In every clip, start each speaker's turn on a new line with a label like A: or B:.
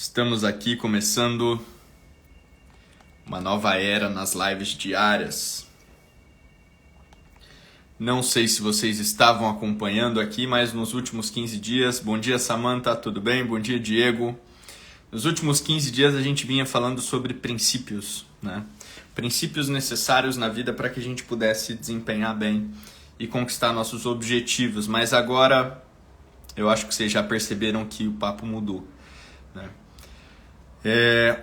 A: Estamos aqui começando uma nova era nas lives diárias. Não sei se vocês estavam acompanhando aqui, mas nos últimos 15 dias... Bom dia, Samantha, tudo bem? Bom dia, Diego. Nos últimos 15 dias a gente vinha falando sobre princípios, né? Princípios necessários na vida para que a gente pudesse desempenhar bem e conquistar nossos objetivos. Mas agora eu acho que vocês já perceberam que o papo mudou, né?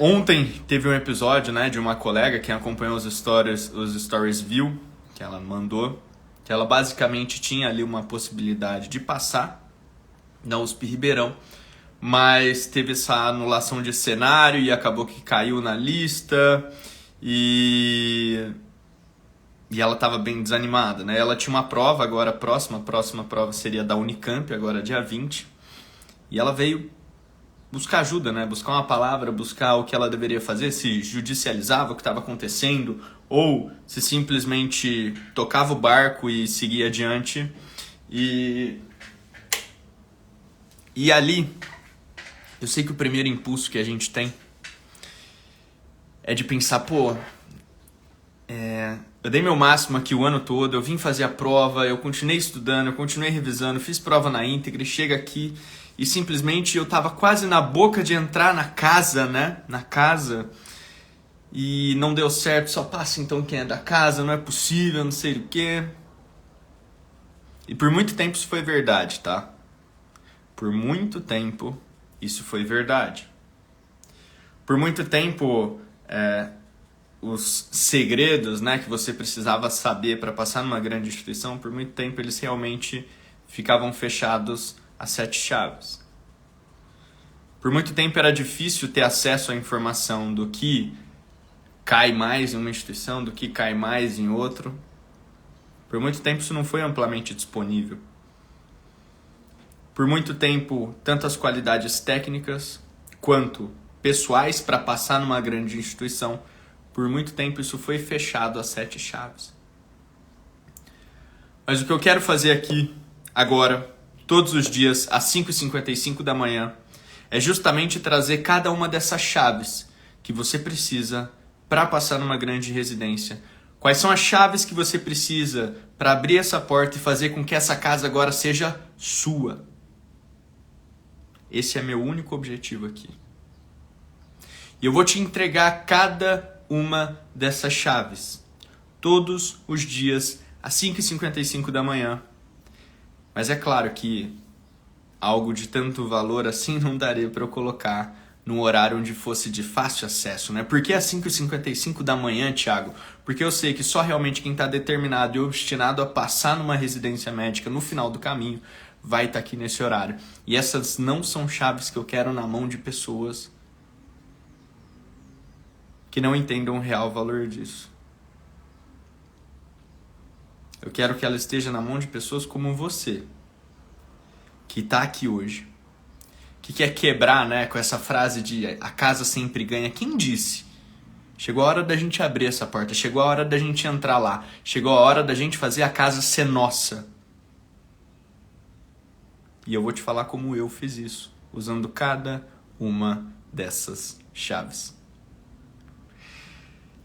A: Ontem teve um episódio, né, de uma colega que acompanhou os stories viu, que ela mandou, que ela basicamente tinha ali uma possibilidade de passar na USP Ribeirão, mas teve essa anulação de cenário e acabou que caiu na lista e ela estava bem desanimada, né? Ela tinha uma prova agora próxima, a próxima prova seria da Unicamp, agora dia 20, e ela veio buscar ajuda, né? Buscar uma palavra, buscar o que ela deveria fazer, se judicializava o que estava acontecendo ou se simplesmente tocava o barco e seguia adiante. E ali, eu sei que o primeiro impulso que a gente tem é de pensar, eu dei meu máximo aqui o ano todo, eu vim fazer a prova, eu continuei estudando, eu continuei revisando, fiz prova na íntegra, chega aqui e simplesmente eu tava quase na boca de entrar na casa, né? Na casa. E não deu certo, só passa então quem é da casa, não é possível, não sei o quê. E por muito tempo isso foi verdade, tá? Por muito tempo isso foi verdade. Por muito tempo, os segredos, né, que você precisava saber para passar numa grande instituição, por muito tempo eles realmente ficavam fechados às 7 chaves. Por muito tempo era difícil ter acesso à informação do que cai mais em uma instituição, do que cai mais em outro. Por muito tempo isso não foi amplamente disponível. Por muito tempo, tanto as qualidades técnicas quanto pessoais para passar numa grande instituição, por muito tempo isso foi fechado às 7 chaves. Mas o que eu quero fazer aqui, agora, todos os dias, às 5h55 da manhã, é justamente trazer cada uma dessas chaves que você precisa para passar numa grande residência. Quais são as chaves que você precisa para abrir essa porta e fazer com que essa casa agora seja sua? Esse é meu único objetivo aqui. E eu vou te entregar cada uma dessas chaves, todos os dias, às 5h55 da manhã. Mas é claro que algo de tanto valor assim não daria para eu colocar num horário onde fosse de fácil acesso, né? Por que às 5h55 da manhã, Thiago? Porque eu sei que só realmente quem está determinado e obstinado a passar numa residência médica no final do caminho vai estar aqui nesse horário. E essas não são chaves que eu quero na mão de pessoas que não entendam o real valor disso. Eu quero que ela esteja na mão de pessoas como você, que está aqui hoje, que quer quebrar, né, com essa frase de a casa sempre ganha. Quem disse? Chegou a hora da gente abrir essa porta, chegou a hora da gente entrar lá, chegou a hora da gente fazer a casa ser nossa. E eu vou te falar como eu fiz isso, usando cada uma dessas chaves.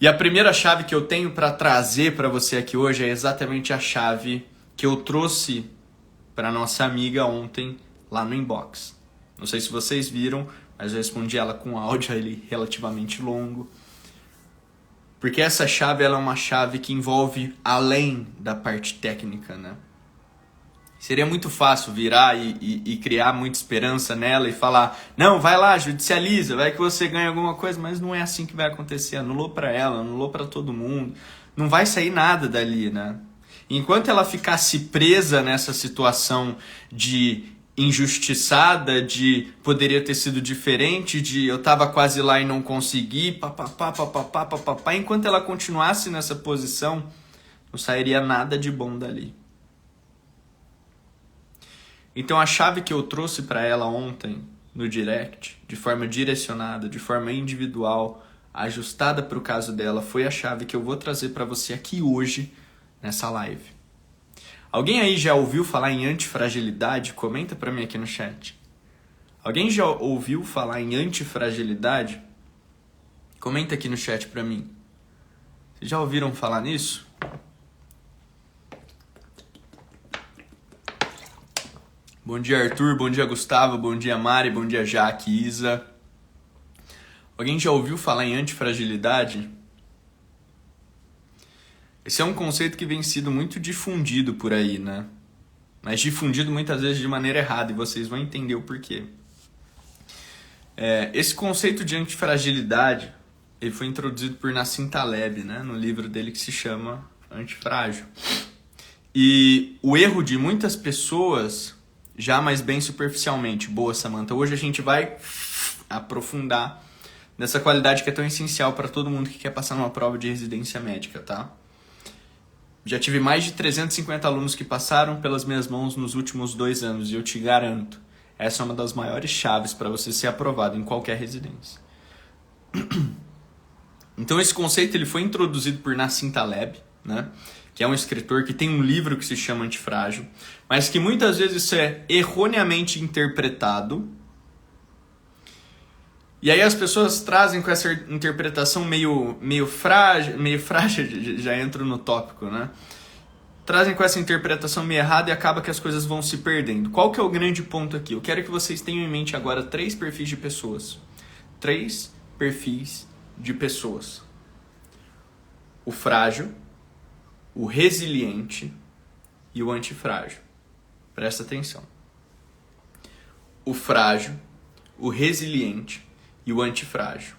A: E a primeira chave que eu tenho para trazer para você aqui hoje é exatamente a chave que eu trouxe para nossa amiga ontem lá no inbox. Não sei se vocês viram, mas eu respondi ela com um áudio ali relativamente longo. Porque essa chave ela é uma chave que envolve além da parte técnica, né? Seria muito fácil virar e criar muita esperança nela e falar, não, vai lá, judicializa, vai que você ganha alguma coisa, mas não é assim que vai acontecer. Anulou para ela, anulou para todo mundo. Não vai sair nada dali, né? Enquanto ela ficasse presa nessa situação de injustiçada, de poderia ter sido diferente, de eu tava quase lá e não consegui, papapá, enquanto ela continuasse nessa posição, não sairia nada de bom dali. Então a chave que eu trouxe para ela ontem no direct, de forma direcionada, de forma individual, ajustada para o caso dela, foi a chave que eu vou trazer para você aqui hoje, nessa live. Alguém aí já ouviu falar em antifragilidade? Comenta para mim aqui no chat. Alguém já ouviu falar em antifragilidade? Comenta aqui no chat pra mim. Vocês já ouviram falar nisso? Bom dia, Arthur. Bom dia, Gustavo. Bom dia, Mari. Bom dia, Jaque, Isa. Alguém já ouviu falar em antifragilidade? Esse é um conceito que vem sido muito difundido por aí, né? Mas difundido muitas vezes de maneira errada, e vocês vão entender o porquê. Esse conceito de antifragilidade, ele foi introduzido por Nassim Taleb, né? No livro dele que se chama Antifrágil. E o erro de muitas pessoas, já mais bem superficialmente, boa, Samantha, hoje a gente vai aprofundar nessa qualidade que é tão essencial para todo mundo que quer passar numa prova de residência médica, tá? Já tive mais de 350 alunos que passaram pelas minhas mãos nos últimos 2 anos e eu te garanto, essa é uma das maiores chaves para você ser aprovado em qualquer residência. Então esse conceito ele foi introduzido por Nassim Taleb, né? Que é um escritor que tem um livro que se chama Antifrágil, mas que muitas vezes isso é erroneamente interpretado. E aí as pessoas trazem com essa interpretação meio frágil, já entro no tópico, né? Trazem com essa interpretação meio errada e acaba que as coisas vão se perdendo. Qual que é o grande ponto aqui? Eu quero que vocês tenham em mente agora 3 perfis de pessoas. 3 perfis de pessoas. O frágil, o resiliente e o antifrágil. Presta atenção. O frágil, o resiliente e o antifrágil.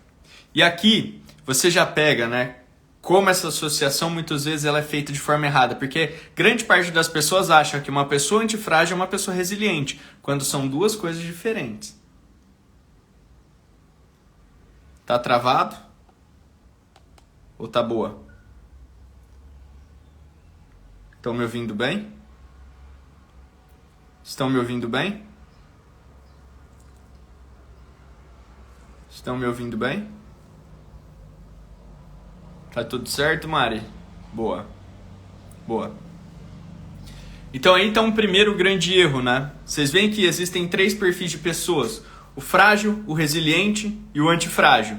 A: E aqui você já pega, né, como essa associação muitas vezes ela é feita de forma errada, porque grande parte das pessoas acha que uma pessoa antifrágil é uma pessoa resiliente, quando são 2 coisas diferentes. Tá travado? Ou tá boa? Estão me ouvindo bem? Estão me ouvindo bem? Estão me ouvindo bem? Tá tudo certo, Mari? Boa. Boa. Então aí tá um primeiro grande erro, né? Vocês veem que existem 3 perfis de pessoas. O frágil, o resiliente e o antifrágil.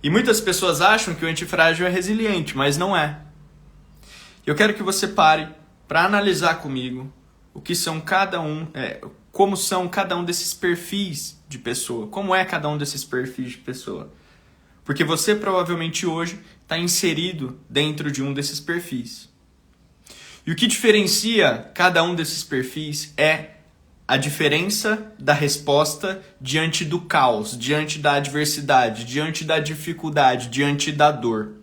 A: E muitas pessoas acham que o antifrágil é resiliente, mas não é. Eu quero que você pare para analisar comigo o que são como são cada um desses perfis de pessoa. Como é cada um desses perfis de pessoa? Porque você provavelmente hoje está inserido dentro de um desses perfis. E o que diferencia cada um desses perfis é a diferença da resposta diante do caos, diante da adversidade, diante da dificuldade, diante da dor.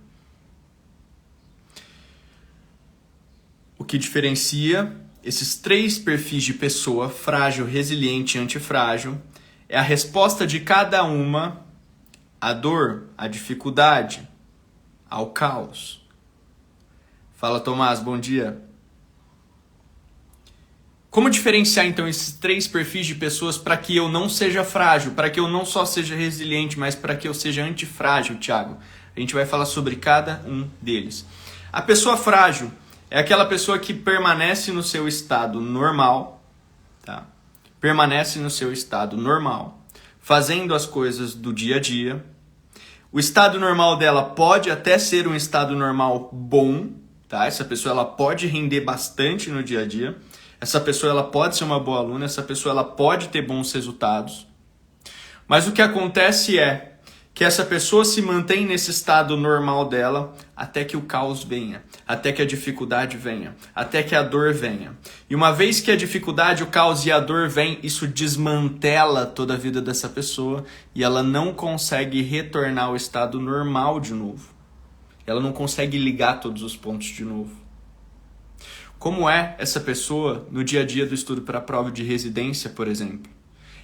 A: O que diferencia esses 3 perfis de pessoa, frágil, resiliente e antifrágil, é a resposta de cada uma à dor, à dificuldade, ao caos. Fala, Tomás, bom dia. Como diferenciar então esses 3 perfis de pessoas para que eu não seja frágil, para que eu não só seja resiliente, mas para que eu seja antifrágil, Thiago? A gente vai falar sobre cada um deles. A pessoa frágil é aquela pessoa que permanece no seu estado normal, tá? Permanece no seu estado normal, fazendo as coisas do dia a dia. O estado normal dela pode até ser um estado normal bom, tá? Essa pessoa ela pode render bastante no dia a dia. Essa pessoa ela pode ser uma boa aluna, essa pessoa ela pode ter bons resultados. Mas o que acontece é que essa pessoa se mantém nesse estado normal dela até que o caos venha, até que a dificuldade venha, até que a dor venha. E uma vez que a dificuldade, o caos e a dor vem, isso desmantela toda a vida dessa pessoa e ela não consegue retornar ao estado normal de novo. Ela não consegue ligar todos os pontos de novo. Como é essa pessoa no dia a dia do estudo para a prova de residência, por exemplo?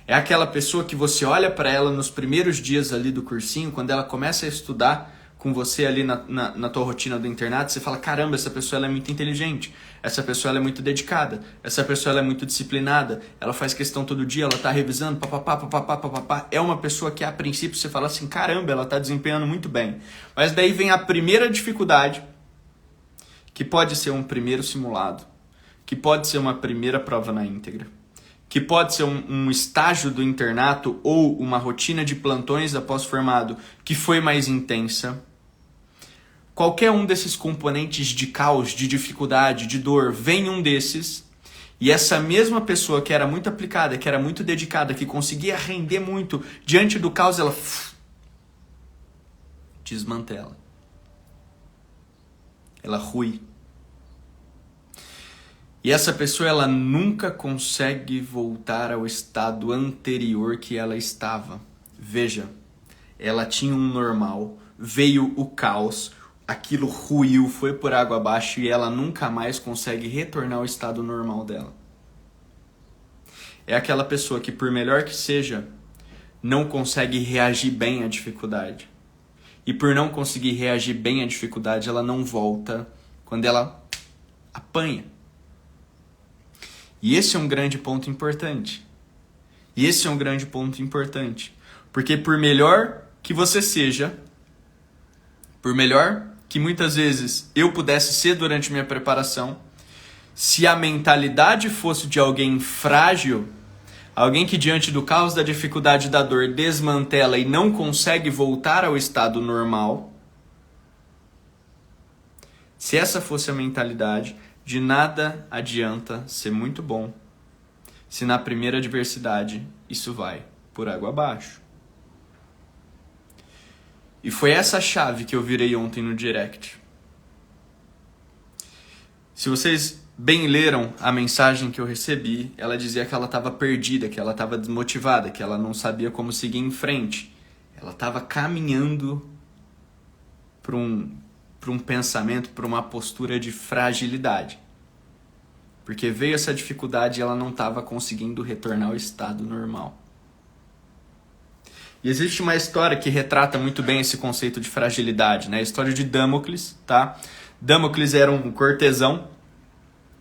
A: É aquela pessoa que você olha para ela nos primeiros dias ali do cursinho, quando ela começa a estudar com você ali na tua rotina do internato, você fala, caramba, essa pessoa ela é muito inteligente, essa pessoa ela é muito dedicada, essa pessoa ela é muito disciplinada, ela faz questão todo dia, ela tá revisando, papapá. É uma pessoa que a princípio você fala assim, caramba, ela tá desempenhando muito bem. Mas daí vem a primeira dificuldade, que pode ser um primeiro simulado, que pode ser uma primeira prova na íntegra, que pode ser um estágio do internato ou uma rotina de plantões após formado que foi mais intensa. Qualquer um desses componentes de caos, de dificuldade, de dor, vem um desses, e essa mesma pessoa que era muito aplicada, que era muito dedicada, que conseguia render muito diante do caos, ela desmantela. Ela rui. E essa pessoa, ela nunca consegue voltar ao estado anterior que ela estava. Veja, ela tinha um normal, veio o caos, aquilo ruiu, foi por água abaixo e ela nunca mais consegue retornar ao estado normal dela. É aquela pessoa que, por melhor que seja, não consegue reagir bem à dificuldade. E por não conseguir reagir bem à dificuldade, ela não volta quando ela apanha. E esse é um grande ponto importante. Porque por melhor que você seja, por melhor que muitas vezes eu pudesse ser durante minha preparação, se a mentalidade fosse de alguém frágil, alguém que diante do caos, da dificuldade, da dor, desmantela e não consegue voltar ao estado normal, se essa fosse a mentalidade, de nada adianta ser muito bom se na primeira adversidade isso vai por água abaixo. E foi essa chave que eu virei ontem no direct. Se vocês bem leram a mensagem que eu recebi, ela dizia que ela estava perdida, que ela estava desmotivada, que ela não sabia como seguir em frente. Ela estava caminhando para um pensamento, para uma postura de fragilidade. Porque veio essa dificuldade e ela não estava conseguindo retornar ao estado normal. E existe uma história que retrata muito bem esse conceito de fragilidade, né? A história de Damocles, tá? Damocles era um cortesão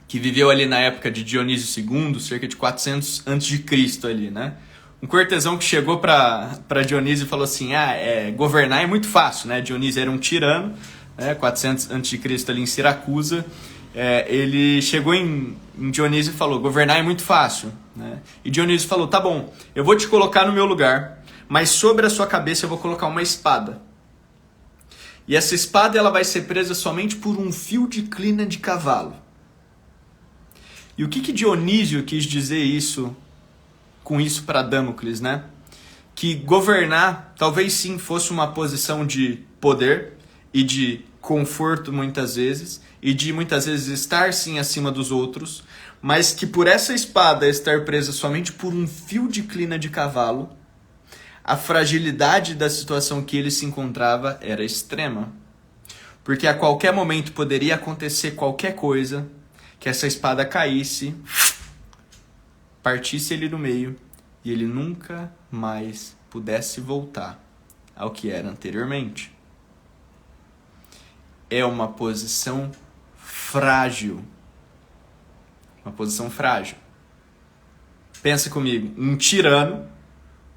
A: que viveu ali na época de Dionísio II, cerca de 400 a.C. ali, né? Um cortesão que chegou para Dionísio e falou assim, governar é muito fácil, né? Dionísio era um tirano, né? 400 a.C. ali em Siracusa. Ele chegou em Dionísio e falou, governar é muito fácil, né? E Dionísio falou, tá bom, eu vou te colocar no meu lugar, mas sobre a sua cabeça eu vou colocar uma espada. E essa espada ela vai ser presa somente por um fio de crina de cavalo. E o que Dionísio quis dizer com isso para Damocles, né? Que governar talvez sim fosse uma posição de poder e de conforto muitas vezes, e de muitas vezes estar sim acima dos outros, mas que por essa espada estar presa somente por um fio de crina de cavalo, a fragilidade da situação que ele se encontrava era extrema. Porque a qualquer momento poderia acontecer qualquer coisa, que essa espada caísse, partisse ele no meio e ele nunca mais pudesse voltar ao que era anteriormente. É uma posição frágil. Uma posição frágil. Pensa comigo, um tirano,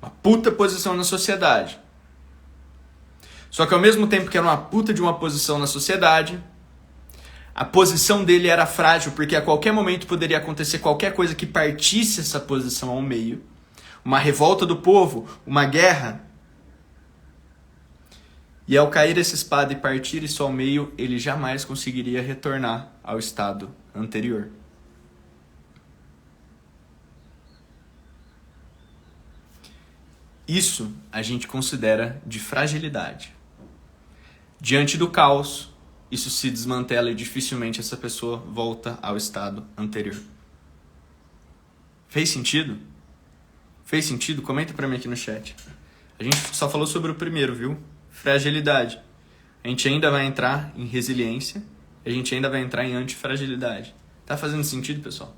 A: uma puta posição na sociedade. Só que ao mesmo tempo que era uma puta de uma posição na sociedade, a posição dele era frágil, porque a qualquer momento poderia acontecer qualquer coisa que partisse essa posição ao meio. Uma revolta do povo, uma guerra. E ao cair essa espada e partir isso ao meio, ele jamais conseguiria retornar ao estado anterior. Isso a gente considera de fragilidade. Diante do caos, isso se desmantela e dificilmente essa pessoa volta ao estado anterior. Fez sentido? Fez sentido? Comenta pra mim aqui no chat. A gente só falou sobre o primeiro, viu? Fragilidade. A gente ainda vai entrar em resiliência. A gente ainda vai entrar em antifragilidade. Tá fazendo sentido, pessoal?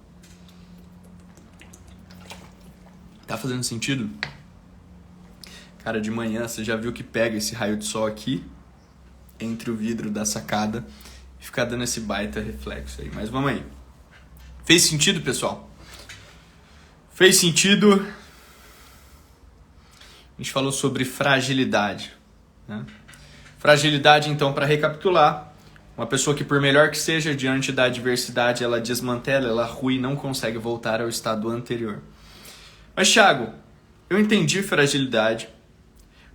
A: Tá fazendo sentido? Cara, de manhã você já viu que pega esse raio de sol aqui entre o vidro da sacada e fica dando esse baita reflexo aí. Mas vamos aí. Fez sentido, pessoal? Fez sentido? A gente falou sobre fragilidade, né? Fragilidade, então, para recapitular, uma pessoa que por melhor que seja, diante da adversidade, ela desmantela, ela rui e não consegue voltar ao estado anterior. Mas, Thiago, eu entendi fragilidade,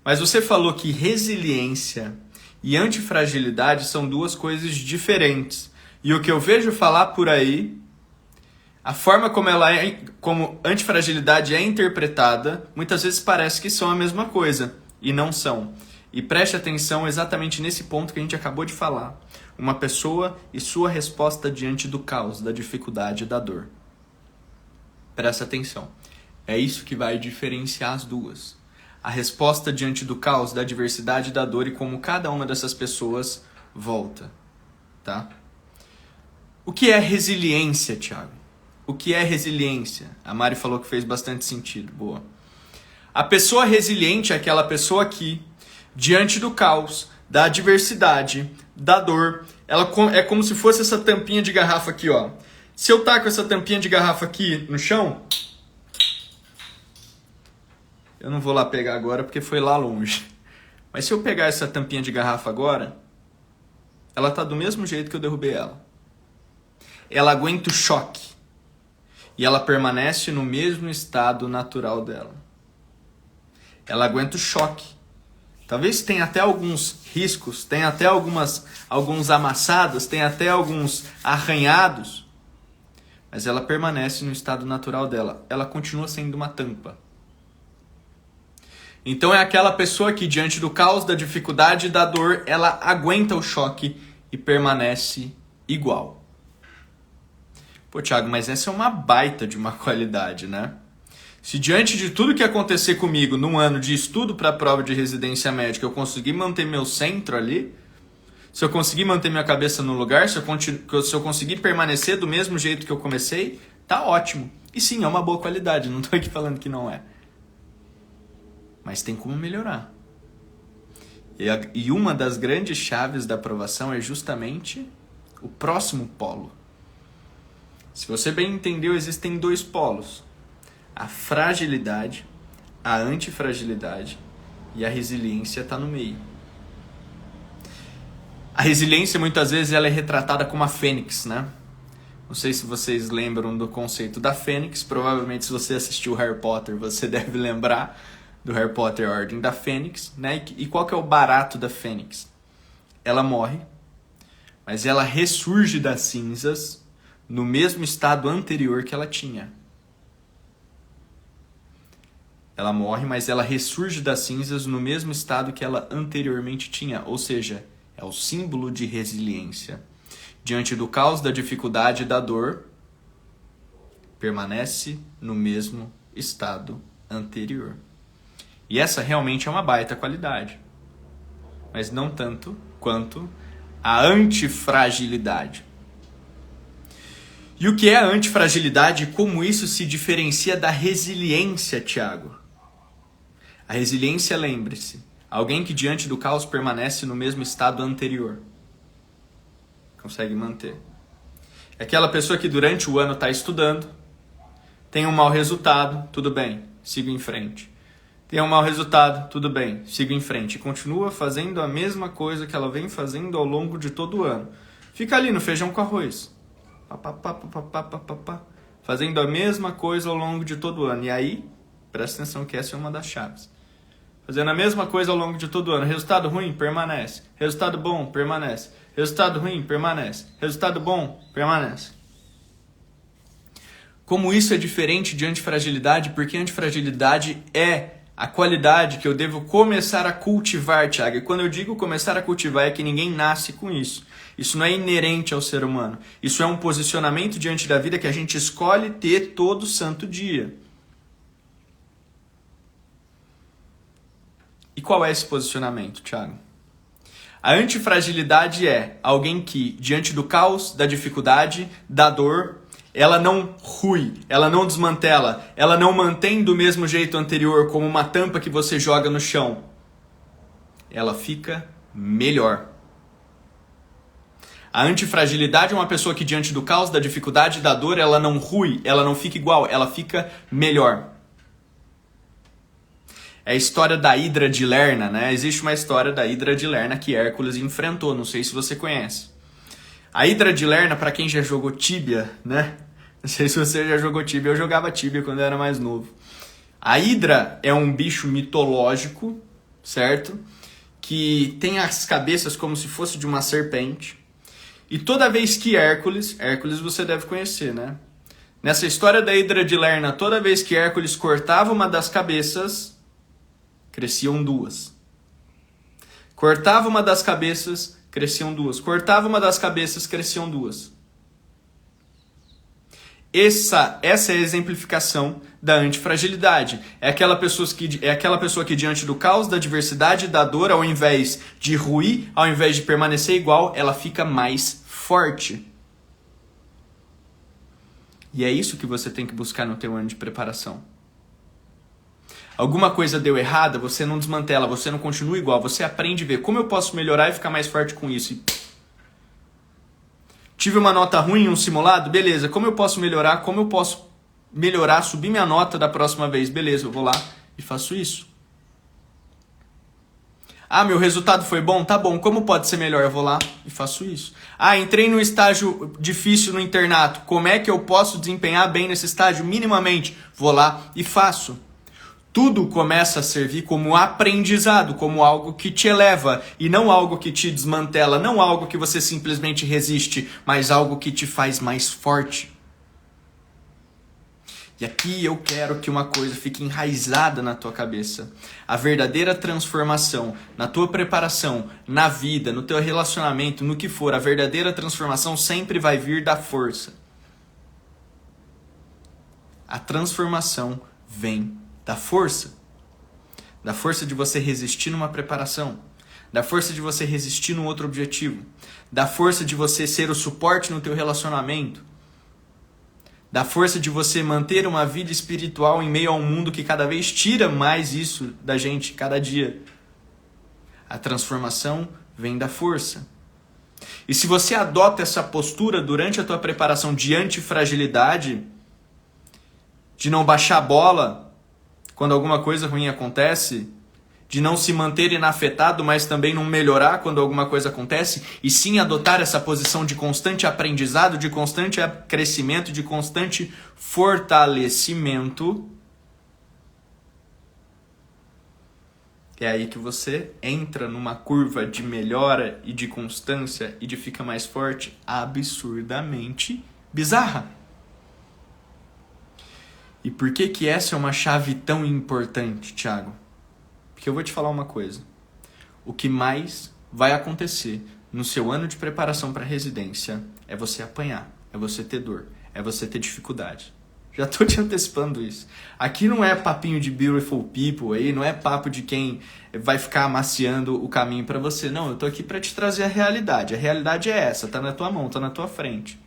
A: mas você falou que resiliência e antifragilidade são duas coisas diferentes. E o que eu vejo falar por aí, a forma como antifragilidade é interpretada, muitas vezes parece que são a mesma coisa, e não são. E preste atenção exatamente nesse ponto que a gente acabou de falar. Uma pessoa e sua resposta diante do caos, da dificuldade e da dor. Presta atenção. É isso que vai diferenciar as duas. A resposta diante do caos, da adversidade e da dor e como cada uma dessas pessoas volta. Tá? O que é resiliência, Thiago? O que é resiliência? A Mari falou que fez bastante sentido. Boa. A pessoa resiliente é aquela pessoa que, diante do caos, da adversidade, da dor, ela é como se fosse essa tampinha de garrafa aqui, ó. Se eu taco essa tampinha de garrafa aqui no chão, eu não vou lá pegar agora porque foi lá longe. Mas se eu pegar essa tampinha de garrafa agora, ela tá do mesmo jeito que eu derrubei ela. Ela aguenta o choque. E ela permanece no mesmo estado natural dela. Ela aguenta o choque. Talvez tenha até alguns riscos, tenha até alguns amassados, tenha até alguns arranhados. Mas ela permanece no estado natural dela. Ela continua sendo uma tampa. Então é aquela pessoa que, diante do caos, da dificuldade e da dor, ela aguenta o choque e permanece igual. Pô, Thiago, mas essa é uma baita de uma qualidade, né? Se diante de tudo que acontecer comigo num ano de estudo para a prova de residência médica, eu conseguir manter meu centro ali, se eu conseguir manter minha cabeça no lugar, se eu conseguir permanecer do mesmo jeito que eu comecei, tá ótimo. E sim, é uma boa qualidade, não tô aqui falando que não é. Mas tem como melhorar. E uma das grandes chaves da aprovação é justamente o próximo polo. Se você bem entendeu, existem dois polos. A fragilidade, a antifragilidade e a resiliência está no meio. A resiliência muitas vezes ela é retratada como a fênix, né? Não sei se vocês lembram do conceito da fênix. Provavelmente se você assistiu Harry Potter, você deve lembrar do Harry Potter, a Ordem da Fênix, né? E qual que é o barato da fênix? Ela morre, mas ela ressurge das cinzas no mesmo estado anterior que ela tinha. Ela morre, mas ela ressurge das cinzas no mesmo estado que ela anteriormente tinha. Ou seja, é o símbolo de resiliência. Diante do caos, da dificuldade e da dor, permanece no mesmo estado anterior. E essa realmente é uma baita qualidade. Mas não tanto quanto a antifragilidade. E o que é a antifragilidade e como isso se diferencia da resiliência, Thiago? A resiliência, lembre-se, alguém que diante do caos permanece no mesmo estado anterior. Consegue manter. É aquela pessoa que durante o ano está estudando, tem um mau resultado, tudo bem, sigo em frente. Tem um mau resultado, tudo bem, sigo em frente. E continua fazendo a mesma coisa que ela vem fazendo ao longo de todo o ano. Fica ali no feijão com arroz. Fazendo a mesma coisa ao longo de todo o ano. E aí, presta atenção que essa é uma das chaves. Fazendo a mesma coisa ao longo de todo o ano. Resultado ruim, permanece. Resultado bom, permanece. Resultado ruim, permanece. Resultado bom, permanece. Como isso é diferente de antifragilidade? Porque antifragilidade é a qualidade que eu devo começar a cultivar, Thiago. E quando eu digo começar a cultivar, é que ninguém nasce com isso. Isso não é inerente ao ser humano. Isso é um posicionamento diante da vida que a gente escolhe ter todo santo dia. E qual é esse posicionamento, Thiago? A antifragilidade é alguém que, diante do caos, da dificuldade, da dor, ela não rui, ela não desmantela, ela não mantém do mesmo jeito anterior como uma tampa que você joga no chão. Ela fica melhor. A antifragilidade é uma pessoa que diante do caos, da dificuldade, da dor, ela não rui, ela não fica igual, ela fica melhor. É a história da Hidra de Lerna, né? Existe uma história da Hidra de Lerna que Hércules enfrentou, não sei se você conhece. A Hidra de Lerna, para quem já jogou Tibia, né? Não sei se você já jogou Tibia, eu jogava Tibia quando eu era mais novo. A hidra é um bicho mitológico, certo? Que tem as cabeças como se fosse de uma serpente. E toda vez que Hércules você deve conhecer, né? Nessa história da hidra de Lerna, toda vez que Hércules cortava uma das cabeças, cresciam duas. Cortava uma das cabeças, cresciam duas. Cortava uma das cabeças, cresciam duas. Essa é a exemplificação da antifragilidade. É aquela pessoa que diante do caos, da adversidade, da dor, ao invés de ruir, ao invés de permanecer igual, ela fica mais forte. E é isso que você tem que buscar no teu ano de preparação. Alguma coisa deu errada, você não desmantela, você não continua igual, você aprende a ver como eu posso melhorar e ficar mais forte com isso. Tive uma nota ruim em um simulado? Beleza. Como eu posso melhorar? Como eu posso melhorar, subir minha nota da próxima vez? Beleza, eu vou lá e faço isso. Ah, meu resultado foi bom? Tá bom. Como pode ser melhor? Eu vou lá e faço isso. Ah, entrei num estágio difícil no internato. Como é que eu posso desempenhar bem nesse estágio? Minimamente. Vou lá e faço. Tudo começa a servir como aprendizado, como algo que te eleva e não algo que te desmantela, não algo que você simplesmente resiste, mas algo que te faz mais forte. E aqui eu quero que uma coisa fique enraizada na tua cabeça. A verdadeira transformação na tua preparação, na vida, no teu relacionamento, no que for, a verdadeira transformação sempre vai vir da força. A transformação vem da força de você resistir numa preparação, da força de você resistir num outro objetivo, da força de você ser o suporte no teu relacionamento, da força de você manter uma vida espiritual em meio a um mundo que cada vez tira mais isso da gente, cada dia. A transformação vem da força. E se você adota essa postura durante a tua preparação de antifragilidade, de não baixar a bola quando alguma coisa ruim acontece, de não se manter inafetado, mas também não melhorar quando alguma coisa acontece, e sim adotar essa posição de constante aprendizado, de constante crescimento, de constante fortalecimento, é aí que você entra numa curva de melhora e de constância e de fica mais forte, absurdamente bizarra. E por que essa é uma chave tão importante, Thiago? Porque eu vou te falar uma coisa. O que mais vai acontecer no seu ano de preparação para a residência é você apanhar, é você ter dor, é você ter dificuldade. Já estou te antecipando isso. Aqui não é papinho de beautiful people, aí não é papo de quem vai ficar amaciando o caminho para você. Não, eu estou aqui para te trazer a realidade. A realidade é essa, está na tua mão, está na tua frente.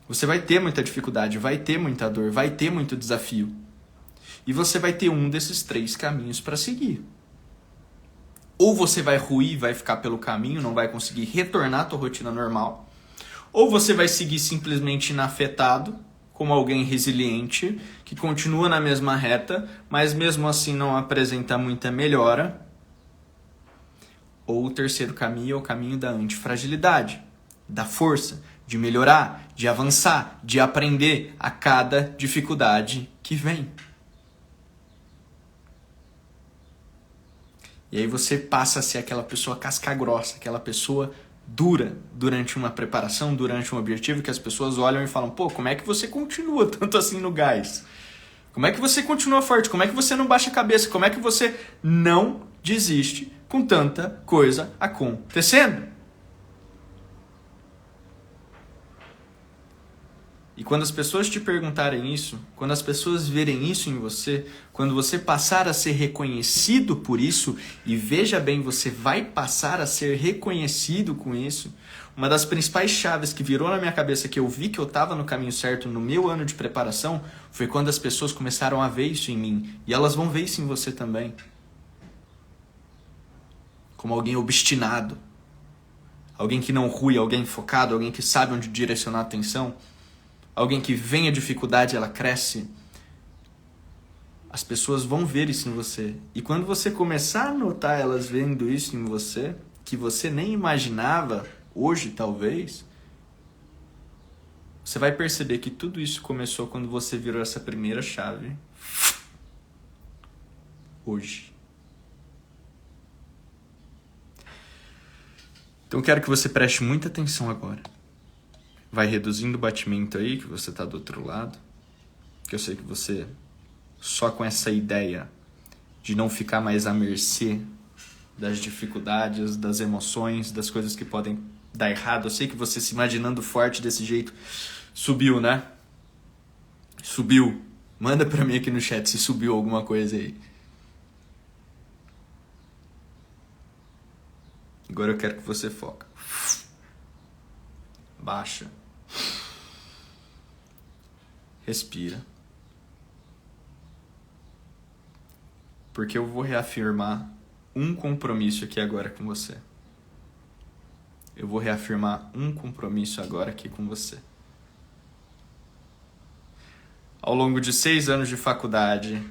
A: Você vai ter muita dificuldade, vai ter muita dor, vai ter muito desafio. E você vai ter um desses 3 caminhos para seguir. Ou você vai ruir, vai ficar pelo caminho, não vai conseguir retornar à tua rotina normal. Ou você vai seguir simplesmente inafetado, como alguém resiliente, que continua na mesma reta, mas mesmo assim não apresenta muita melhora. Ou o terceiro caminho é o caminho da antifragilidade, da força, de melhorar, de avançar, de aprender a cada dificuldade que vem. E aí você passa a ser aquela pessoa casca grossa, aquela pessoa dura durante uma preparação, durante um objetivo, que as pessoas olham e falam, pô, como é que você continua tanto assim no gás? Como é que você continua forte? Como é que você não baixa a cabeça? Como é que você não desiste com tanta coisa acontecendo? E quando as pessoas te perguntarem isso, quando as pessoas verem isso em você, quando você passar a ser reconhecido por isso, e veja bem, você vai passar a ser reconhecido com isso, uma das principais chaves que virou na minha cabeça, que eu vi que eu estava no caminho certo no meu ano de preparação, foi quando as pessoas começaram a ver isso em mim. E elas vão ver isso em você também. Como alguém obstinado. Alguém que não rui, alguém focado, alguém que sabe onde direcionar a atenção. Alguém que vem a dificuldade, ela cresce. As pessoas vão ver isso em você. E quando você começar a notar elas vendo isso em você, que você nem imaginava, hoje talvez, você vai perceber que tudo isso começou quando você virou essa primeira chave hoje. Então eu quero que você preste muita atenção agora. Vai reduzindo o batimento aí, que você está do outro lado. Que eu sei que você, só com essa ideia de não ficar mais à mercê das dificuldades, das emoções, das coisas que podem dar errado. Eu sei que você, se imaginando forte desse jeito, subiu, né? Subiu. Manda pra mim aqui no chat se subiu alguma coisa aí. Agora eu quero que você foca. Baixa. Respira. Porque eu vou reafirmar um compromisso aqui agora com você. Eu vou reafirmar um compromisso agora aqui com você. Ao longo de 6 anos de faculdade,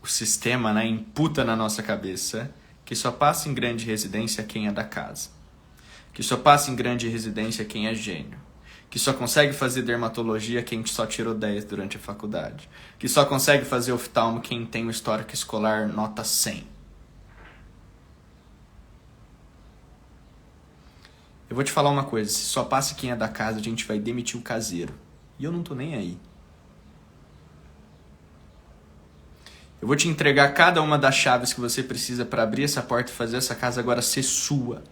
A: o sistema, né, imputa na nossa cabeça que só passa em grande residência quem é da casa. Que só passa em grande residência quem é gênio. Que só consegue fazer dermatologia quem só tirou 10 durante a faculdade. Que só consegue fazer oftalmo quem tem um histórico escolar nota 100. Eu vou te falar uma coisa, se só passa quem é da casa, a gente vai demitir o caseiro. E eu não tô nem aí. Eu vou te entregar cada uma das chaves que você precisa para abrir essa porta e fazer essa casa agora ser sua.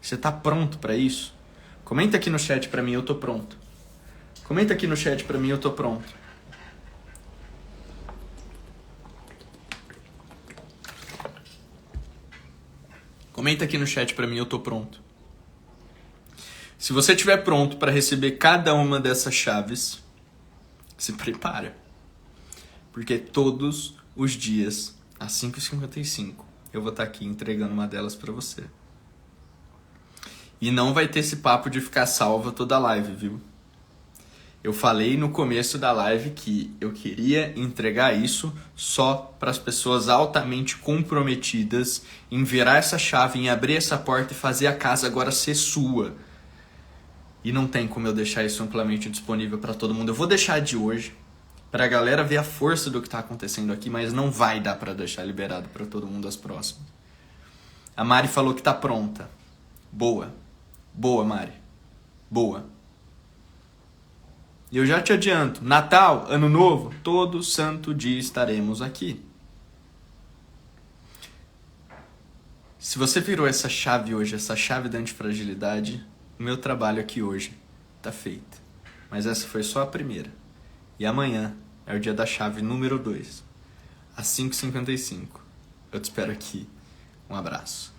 A: Você tá pronto para isso? Comenta aqui no chat para mim, eu tô pronto. Comenta aqui no chat para mim, eu tô pronto. Comenta aqui no chat para mim, eu tô pronto. Se você estiver pronto para receber cada uma dessas chaves, se prepara. Porque todos os dias, às 5h55, eu vou estar aqui entregando uma delas para você. E não vai ter esse papo de ficar salva toda a live, viu? Eu falei no começo da live que eu queria entregar isso só para as pessoas altamente comprometidas em virar essa chave, em abrir essa porta e fazer a casa agora ser sua. E não tem como eu deixar isso amplamente disponível para todo mundo. Eu vou deixar de hoje para a galera ver a força do que está acontecendo aqui, mas não vai dar para deixar liberado para todo mundo as próximas. A Mari falou que está pronta. Boa. Boa, Mari. Boa. E eu já te adianto, Natal, Ano Novo, todo santo dia estaremos aqui. Se você virou essa chave hoje, essa chave da antifragilidade, o meu trabalho aqui hoje está feito. Mas essa foi só a primeira. E amanhã é o dia da chave número 2, às 5h55. Eu te espero aqui. Um abraço.